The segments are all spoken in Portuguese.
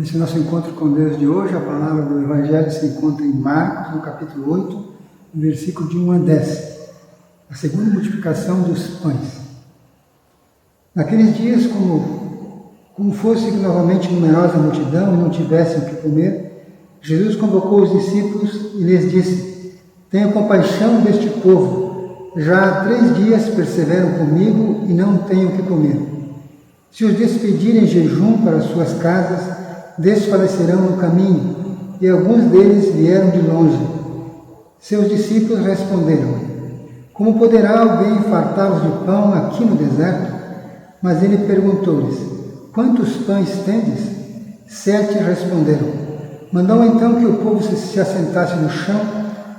Nesse nosso encontro com Deus de hoje, a palavra do Evangelho se encontra em Marcos, no capítulo 8, no versículo de 1 a 10, a segunda multiplicação dos pães. Naqueles dias, como fosse novamente numerosa multidão e não tivessem o que comer, Jesus convocou os discípulos e lhes disse: Tenho compaixão deste povo, já há 3 dias perseveram comigo e não têm o que comer. Se os despedirem em jejum para suas casas, desfalecerão no caminho, e alguns deles vieram de longe. Seus discípulos responderam: Como poderá alguém fartá-los de pão aqui no deserto? Mas ele perguntou-lhes: Quantos pães tendes? 7 responderam. Mandou então que o povo se assentasse no chão,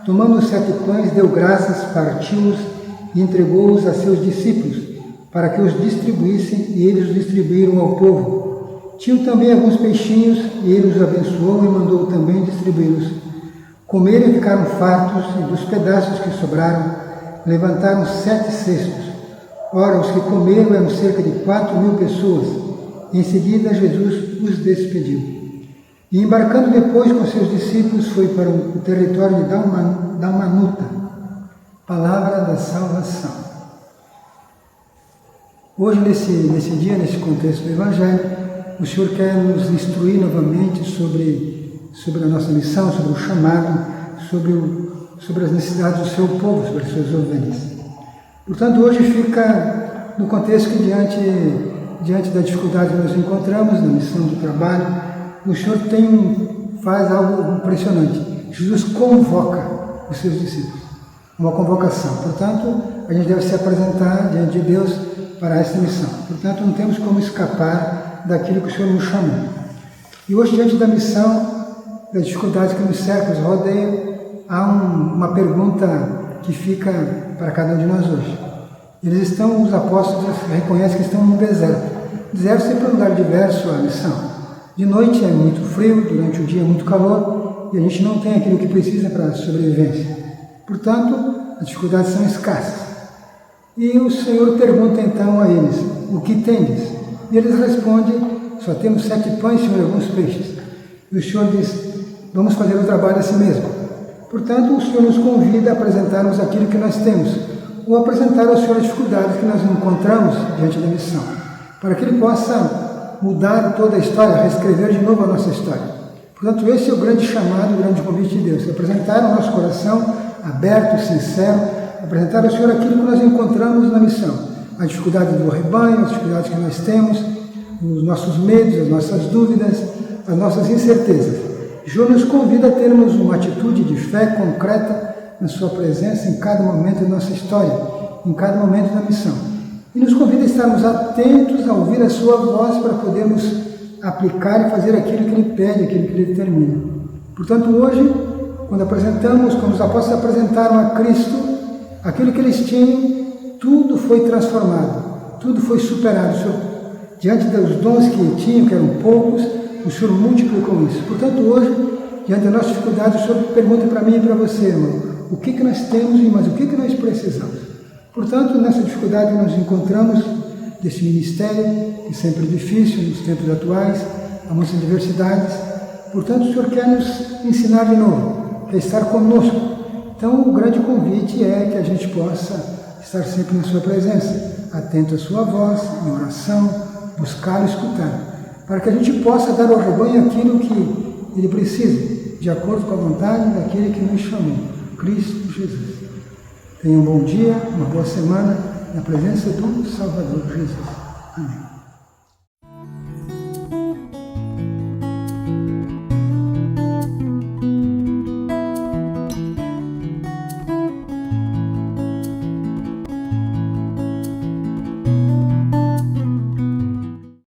tomando os 7 pães, deu graças, partiu-os e entregou-os a seus discípulos, para que os distribuíssem, e eles os distribuíram ao povo. Tinham também alguns peixinhos, e ele os abençoou e mandou também distribuí-los. Comeram e ficaram fartos, e dos pedaços que sobraram, levantaram 7 cestos. Ora, os que comeram eram cerca de 4.000 pessoas. Em seguida, Jesus os despediu. E embarcando depois com seus discípulos, foi para o território de Dalmanuta. Palavra da salvação. Hoje, nesse dia, nesse contexto do Evangelho, o Senhor quer nos instruir novamente sobre a nossa missão, sobre o chamado, sobre as necessidades do seu povo, sobre as suas ovelhas. Portanto, hoje fica no contexto que diante da dificuldade que nós encontramos na missão do trabalho, o Senhor faz algo impressionante. Jesus convoca os seus discípulos, uma convocação. Portanto, a gente deve se apresentar diante de Deus para essa missão. Portanto, não temos como escapar daquilo que o Senhor nos chamou. E hoje, diante da missão, das dificuldades que nos cercam, nos rodeiam, há uma pergunta que fica para cada um de nós hoje. Os apóstolos reconhecem que estão no deserto. O deserto sempre é um lugar diverso à missão. De noite é muito frio, durante o dia é muito calor, e a gente não tem aquilo que precisa para a sobrevivência. Portanto, as dificuldades são escassas. E o Senhor pergunta então a eles: O que tendes? E eles respondem: Só temos 7 pães, Senhor, e alguns peixes. E o Senhor diz: Vamos fazer o trabalho assim mesmo. Portanto, o Senhor nos convida a apresentarmos aquilo que nós temos, ou apresentar ao Senhor as dificuldades que nós encontramos diante da missão, para que Ele possa mudar toda a história, reescrever de novo a nossa história. Portanto, esse é o grande chamado, o grande convite de Deus: apresentar o nosso coração aberto, sincero, apresentar ao Senhor aquilo que nós encontramos na missão. A dificuldade do rebanho, as dificuldades que nós temos, os nossos medos, as nossas dúvidas, as nossas incertezas. João nos convida a termos uma atitude de fé concreta na sua presença em cada momento da nossa história, em cada momento da missão. E nos convida a estarmos atentos a ouvir a sua voz para podermos aplicar e fazer aquilo que Ele pede, aquilo que Ele determina. Portanto, hoje, quando os apóstolos apresentaram a Cristo, aquilo que eles tinham, tudo foi transformado, tudo foi superado. O Senhor, diante dos dons que tinham, que eram poucos, o Senhor multiplicou isso. Portanto, hoje, diante da nossa dificuldade, o Senhor pergunta para mim e para você, irmão: o que nós temos, mas o que nós precisamos? Portanto, nessa dificuldade que nós encontramos desse ministério, que sempre é difícil nos tempos atuais, há muitas diversidades. Portanto, o Senhor quer nos ensinar de novo, quer estar conosco. Então, o grande convite é que a gente possa estar sempre na sua presença, atento à sua voz, em oração, buscar e escutar, para que a gente possa dar ao rebanho aquilo que ele precisa, de acordo com a vontade daquele que nos chamou, Cristo Jesus. Tenha um bom dia, uma boa semana, na presença do Salvador Jesus. Amém.